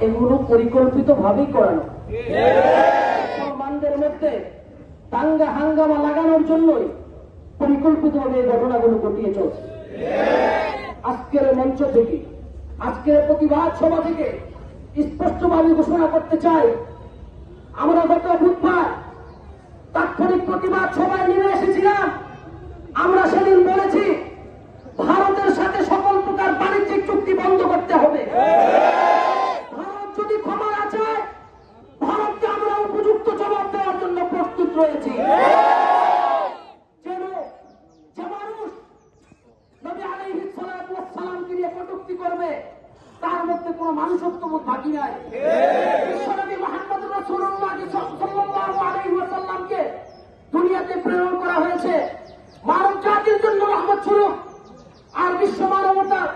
এগুলো পরিকল্পিতভাবেই করানো। মুসলমানদের মধ্যে দাঙ্গা হাঙ্গামা লাগানোর জন্যই পরিকল্পিতভাবে এই ঘটনাগুলো ঘটিয়ে চলছে। আজকের মঞ্চ থেকে, আজকের প্রতিবাদ সভা থেকে স্পষ্টভাবে ঘোষণা করতে চাই, আমরা গত বুধবার তাৎক্ষণিক প্রতিবাদ সভায় নেমে এসেছিলাম। আমরা সেদিন বলেছি ভারতের সাথে সকল প্রকার বাণিজ্যিক চুক্তি বন্ধ করতে হবে। ভারত যদি ক্ষমা না চায়, ভারতকে আমরা উপযুক্ত জবাব দেওয়ার জন্য প্রস্তুত রয়েছি। যে মানুষ নবী আলাইহিস সালাতু ওয়াস সালামকে নিয়ে কটূক্তি করবে, তার মধ্যে কোনো মানুষত্ববোধ বাকি নাই। বিশ্বনবী মুহাম্মদ রাসূলুল্লাহ সাল্লাল্লাহু আলাইহি ওয়াসাল্লামকে দুনিয়াতে প্রেরণ করা হয়েছে মানব জাতির জন্য রহমত স্বরূপ। আর বিশ্ব মানবতার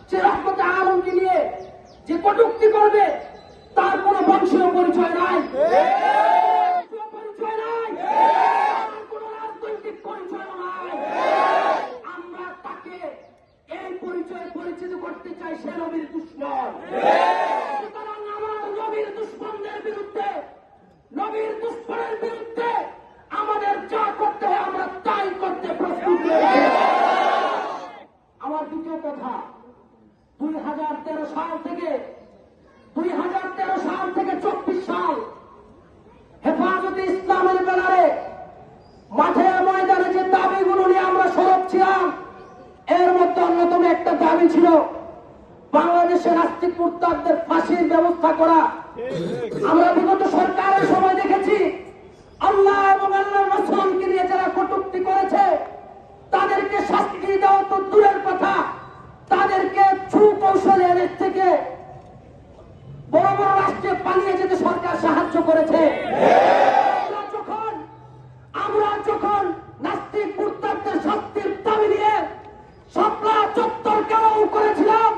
সে রহমতে আলমকে নিয়ে যে কটূক্তি করবে, তার কোনো বংশীয় পরিচয় নাই, পরিচয় নাই, কোনো রাজনৈতিক পরিচয় নাই। আমরা তাকে এই পরিচয়ে পরিচিত করতে চাই, সে নবীর দুশমন। সুতরাং আমার নবীর দুশমনদের বিরুদ্ধে, নবীর দুশমনের বিরুদ্ধে আমাদের যা করতে হয় আমরা তাই করতে প্রস্তুত রয়েছি। আমার দ্বিতীয় কথা, 2013 সাল থেকে 24 সাল হেফাজতে ইসলামের ব্যানারে মাঠে ময়দানে যে দাবিগুলো নিয়ে আমরা সরব ছিলাম, এর মধ্যে অন্যতম একটা দাবি ছিল বাংলাদেশের নাস্তিক মুরতাদদের ফাঁসির ব্যবস্থা করা। আমরা বিগত সরকারের সময় দেখেছি আল্লাহ এবং আল্লাহর রাসূলকে নিয়ে যারা কটূক্তি করেছে তাদেরকে শাস্তি দেওয়া তো দূরের কথা, তাদেরকে সুকৌশলে এর থেকে বড় বড় রাষ্ট্রে পালিয়ে যেতে সরকার সাহায্য করেছে। আমরা যখন নাস্তিক মুরতাদদের শাস্তির দাবি নিয়ে শাপলা চত্বর ঘেরাও করেছিলাম,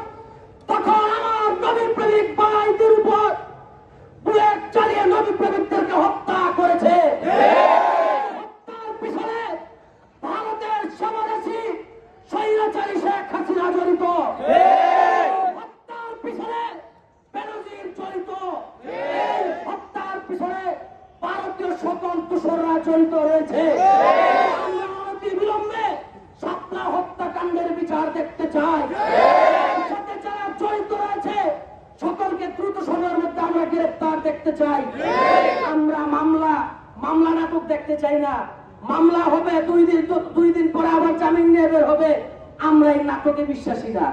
তখন আমার নবী প্রেমিক ভাইদের উপর বুলেট চালিয়ে নবী প্রেমিকদেরকে হত্যা করেছে। হত্যার পিছনে ভারতের স্বৈরাচারী স্বৈরাচারী শেখ হাসিনা জড়িত, হত্যার পিছনে বেনজির জড়িত, হত্যার পিছনে ভারতীয় স্বতন্ত্ররা জড়িত রয়েছে। আমরা অতি বিলম্বে শাপলা হত্যাকাণ্ডের বিচার দেখতে চাই। সাথে যারা জড়িত রয়েছে সকলকে দ্রুত সময়ের মধ্যে আমরা গ্রেফতার দেখতে চাই। আমরা মামলা নাটক দেখতে চাই না। মামলা হবে 2 দিন পরে আবার জামিন নিয়ে বের হবে, আমরা এই নাটকে বিশ্বাসী না।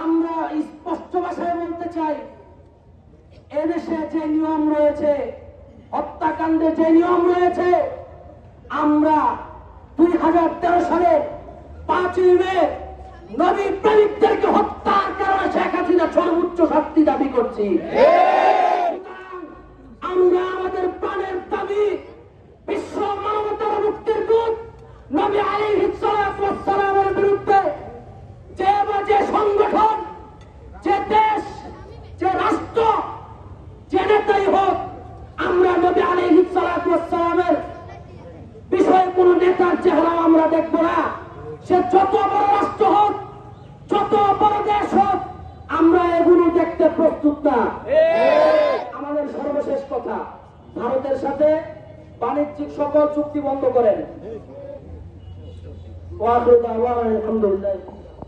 আমরা স্পষ্ট ভাষায় বলতে চাই, এদেশে যে নিয়ম রয়েছে, হত্যাকাণ্ডে যে নিয়ম রয়েছে, আমরা 2013 সালে 5ই মে নবী প্রেমিকদেরকে হত্যার কারণে শেখ হাসিনা সর্বোচ্চ শাস্তি দাবি করছি। আমরা আমাদের প্রাণের দাবি বিশ্ব মানবতার মুক্তির দূত নবী আলাইহিস সালাতু ওয়াস সালামের বিরুদ্ধে যে সংগঠন, যে দেশ, যে রাষ্ট্র, যে নেতাই হোক, আমরা নবী আলাইহিস সালাতু ওয়াস সালামের বিষয়ে কোন নেতার চেহারা আমরা দেখব না। সে যত বড় রাষ্ট্র হোক, যত বড় দেশ হোক, আমরা এগুলো দেখতে প্রস্তুত না। আমাদের সর্বশেষ কথা, ভারতের সাথে বাণিজ্যিক সকল চুক্তি বন্ধ করেন। ওয়া আখিরু দাওয়ানা আলহামদুলিল্লাহ।